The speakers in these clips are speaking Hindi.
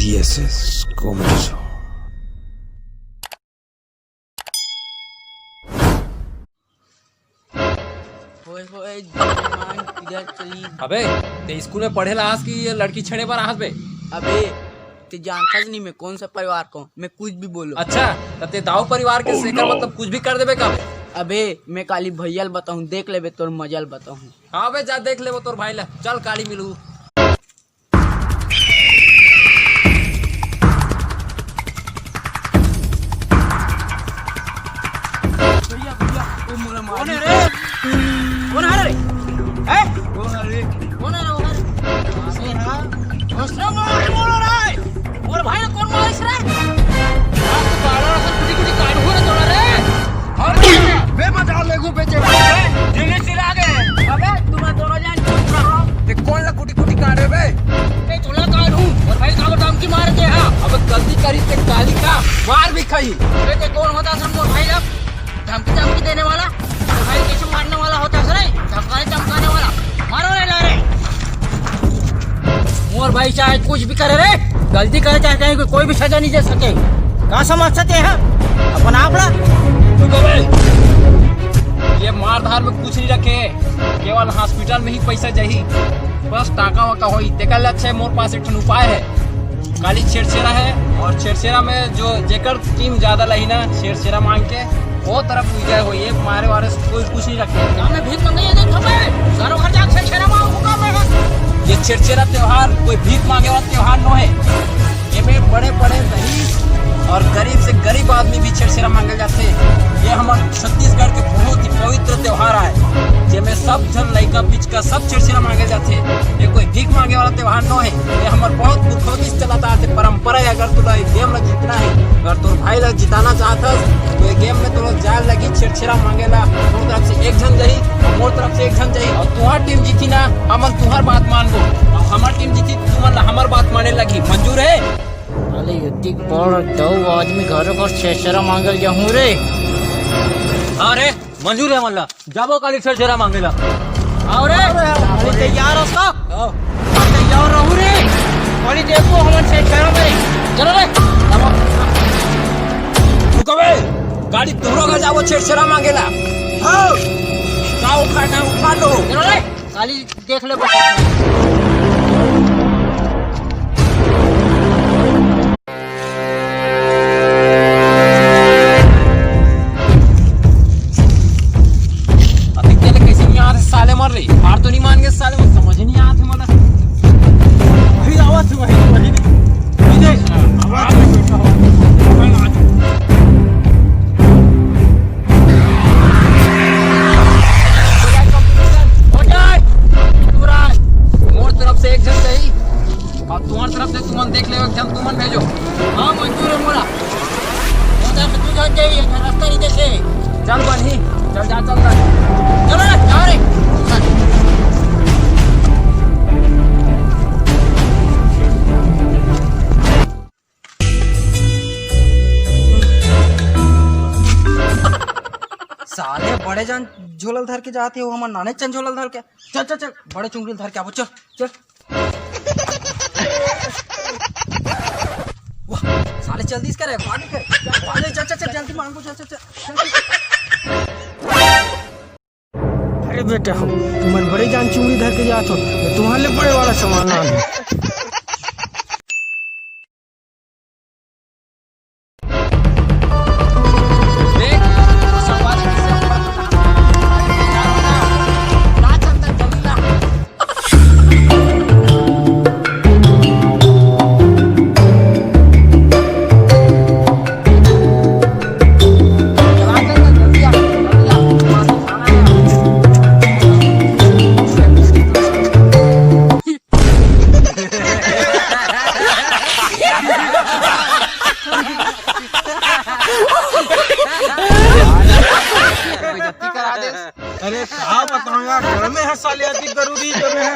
DSS comedy show. अबे ते स्कूल में पढ़े लास की ये लड़की छेड़े पर आहस बे। अबे ते जानता नहीं मैं कौन सा परिवार को, मैं कुछ भी बोलूं। अच्छा तब ते दाऊ परिवार के सेकर मतलब कुछ भी कर देबे का बे? अबे मैं काली भैया बताऊं, देख ले बे तोर मजल बताऊं। हाँ बे जा देख ले वो तोर भाई ला, चल काली मिलू। कौन है रे? कौन है रे? हैं? कौन है रे? कौन है रे? बोलो रे। और भाई ने कौन मारिस रे? आप तो बाड़ा से कुटी काट हो रे तोड़ा रे। और बे मजा लेगू बेचे बे। दिल्ली चिल्ला गए। अबे तुम दोनों जान चुप रहो। ते कौन ला कुटी कुटी काट रे बे? ए तोला काट हूं और भाई का दाम की मार दे। हां अब गलती करी ते काली का मार भी खाई। बे ते कौन होता समझो भाई ला? धमकी देने वाला, भाई कैसे मारने वाला होता है रे? धमकाने वाला मारो रे लारे। मोर भाई चाहे कुछ भी करे रे, गलती करे चाहे कहीं कोई भी सजा नहीं दे सके। कहाँ समझ सकते हैं अपन आपला? ये मार धार में कुछ नहीं रखे, केवल हॉस्पिटल में ही पैसा चाहिए, बस टाका वाका हो। तेका लक्ष्य है, मोर पास एक ठन उपाय है। काली छेड़छेड़ा है और छेड़छेड़ा में जो जेकर टीम ज्यादा लही ना छेड़छेड़ा मांग के वो तरफ विजय हो। ये मारे वारे कोई कुछ नहीं रखे। मैं भीख मंगाई है देख हमें सारों घर जाके छेड़छेड़ा मांगूंगा मैं। ये छेड़छेड़ा त्योहार कोई भीख मांगे वाला त्योहार न है। ये में बड़े बड़े रईस और गरीब से गरीब आदमी भी छेड़छेड़ा मांगे जाते। ये हमारे छत्तीसगढ़ के बहुत ही पवित्र त्योहार है, जिसमें सब जन लड़का पिचका सब छेड़छेड़ा मांगे जाते। ये कोई भीख मांगे वाला त्योहार न है। ये हमारे बहुत पुरखों से चलाता है परंपरा है। अगर तुला गेम में जीतना है, अगर तुम भाई लोग जिताना चाहता तो ये गेम में तुम जाल लगी छेड़छेड़ा मांगेला। तुम तरफ से एक जन जाही और मोर तरफ से एक जन जाही, और तुम्हार टीम जीती ना हमन तुम्हार बात मान लो, और हमार टीम जीती तुम हमार बात माने लगी। मंजूर है? अरे युद्ध बड़ दो आदमी घर पर छेड़छेड़ा मांगल जाऊं रे। हाँ रे मंजूर है। मल्ला जाबो काली छेड़छेड़ा मांगेला। आओ रे अरे तैयार हो सब? तैयार रहू रे। वाली देखो हमन छेड़छेड़ा में चलो रे। रुको बे, गाड़ी दोनों का जाओ छेड़छेड़ा मांगेला। हाँ का उठा लो। चलो रे काली देख ले। साले मर रही हार तो नहीं मान गए साले, मुझे समझ ही नहीं आते। मला वही आवाज वही मोर तरफ से एक जन गई और तुम्हारी तरफ से तुमन देख ले एक जन तुमन भेजो। हाँ मंजूर है मोरा। तू जान जाइए रास्ता नहीं देखे। चल बनी चल जा चल चलो रे जाओ रे। साले बड़े जान झोलल धर के जाते हो, हमार नाने चन झोलल धर के। चल चल चल बड़े चुंगली धर के आवो। चल चल। वाह साले जल्दी करे पानी कर। चल चल चल जल्दी मांगो। चल चल चल। अरे बेटा तुम बड़े जान चुंगली धर के जाते हो, मैं तुम्हारे लिए बड़े वाला सामान ला दूं। अरे कहा बताऊं यार, घर में है साले अति जरूरी जब है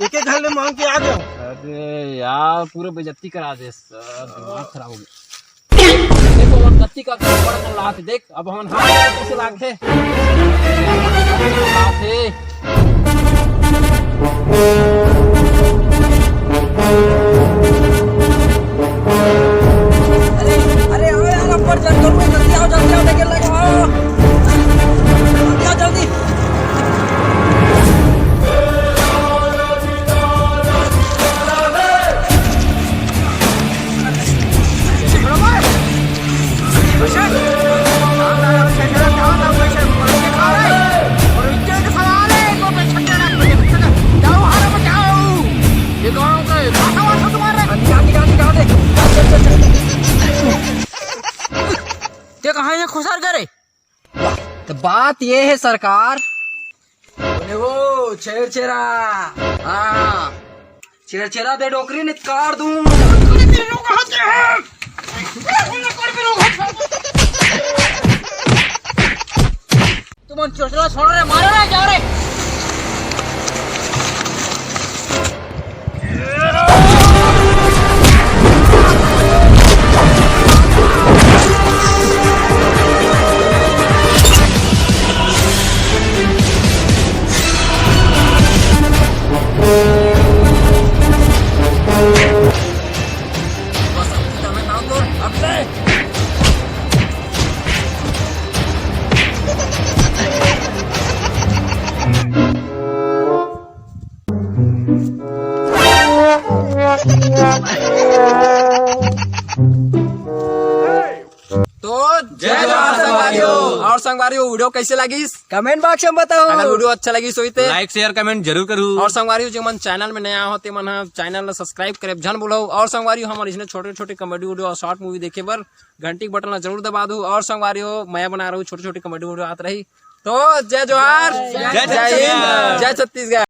एक एक घर में मांग के आ गया। अरे यार पूरे बेइज्जती करा दे, दिमाग खराब हो गया। देखो हम गत्ती का बड़ा लाते देख, अब हम हाथ कैसे लाते खुशार करे। तो बात ये है सरकार, वो छेड़ा हाँ छेड़ा दे डोकरी निकाल दूं। तुम चोटला छोड़ रहे, मारो ना, जा रहे। बस अब तो मैं नाम दो अब से। तो जय जवाहर संगवारियों। और संगवारियों वीडियो कैसे लगी कमेंट बॉक्स में बताओ। अगर वीडियो अच्छा लगी सो इते लाइक शेयर कमेंट जरूर करू। और संगवारियों जो मन चैनल में नया होते मन चैनल सब्सक्राइब करे जन बोलो। और संगवारियों हमारे इसने छोटे छोटे कॉमेडी वीडियो और शॉर्ट मूवी देखे बर घंटी बटन ला जरूर दबा दो। और संगवारियों मैं बना रहा हूँ छोटे छोटे कॉमेडी वीडियो आते रही। तो जय जवाहर, जय जय हिंद, जय छत्तीसगढ़।